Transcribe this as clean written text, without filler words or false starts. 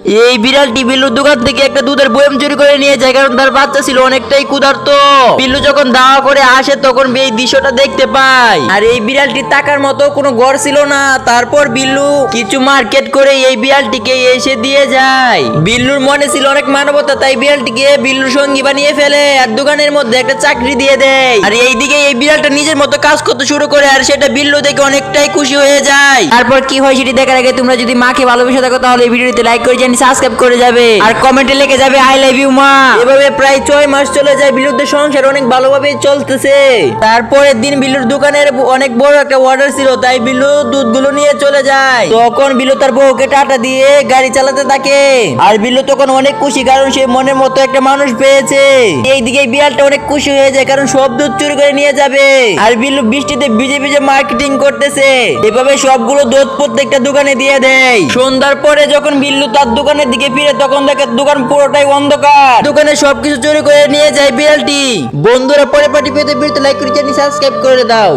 এই বিড়ালটি বিল্লুর দোকান থেকে একটা দুধের বয়াম চুরি করে নিয়ে যায়, কারণ তার বাচ্চা ছিল অনেকটাই ক্ষুধার্ত। বিল্লু যখন দাওয়া করে আসে তখন এই দৃশ্যটা দেখতে পায়, আর এই বিড়ালটির টাকার মতো কোনো ঘর ছিল না। তারপর বিল্লু কিছু মার্কেট করে এই বিড়ালটিকে এসে দিয়ে যায়। বিল্লুর মনে ছিল অনেক মানবতা, তাই বিড়ালটিকে বিল্লুর সঙ্গী বানিয়ে ফেলে আর দোকানের মধ্যে একটা চাকরি দিয়ে দেয়। আর এইদিকে এই বিড়ালটা নিজের মতো কাজ করতে শুরু করে, আর সেটা বিল্লু দেখে অনেকটাই খুশি হয়ে যায়। তারপর কি হয় সেটি দেখার আগে তোমরা যদি মাকে ভালোবেসে থাকো তাহলে এই ভিডিওতে লাইক করে সাবস্ক্রাইব করে যাবে আর কমেন্টে লিখে যাবে আই লাভ ইউ মা। এভাবে প্রায় 6 মাস চলে যায়, বিল্লুর সংসার অনেক ভালোভাবে চলতেছে। তারপরের দিন বিল্লুর দোকানের অনেক বড় একটা অর্ডার ছিল, তাই বিল্লু দুধগুলো নিয়ে চলে যায়। তখন বিল্লু তার বউকে টাটা দিয়ে গাড়ি চালাতে থাকে, আর বিল্লু তখন অনেক খুশি কারণ সে মনের মতো একটা মানুষ পেয়েছে। এইদিকে বিড়ালটা অনেক খুশি হয়ে যায় কারণ সব দুধ চুরি করে নিয়ে যাবে, আর বিল্লু বৃষ্টিতে ভিজে ভিজে মার্কেটিং করতেছে। এভাবে সবগুলো দুধ প্রত্যেকটা দোকানে দিয়ে দেয়। সন্ধ্যার পরে যখন বিল্লু তার দোকানের দিকে ফিরে তখন দেখে দোকান পুরোটাই অন্ধকার, দোকানে সবকিছু চুরি করে নিয়ে যায় বিড়ালটি। বন্ধুরা, পরে পার্টি পেতে লাইক করে চ্যানেল সাবস্ক্রাইব করে দাও।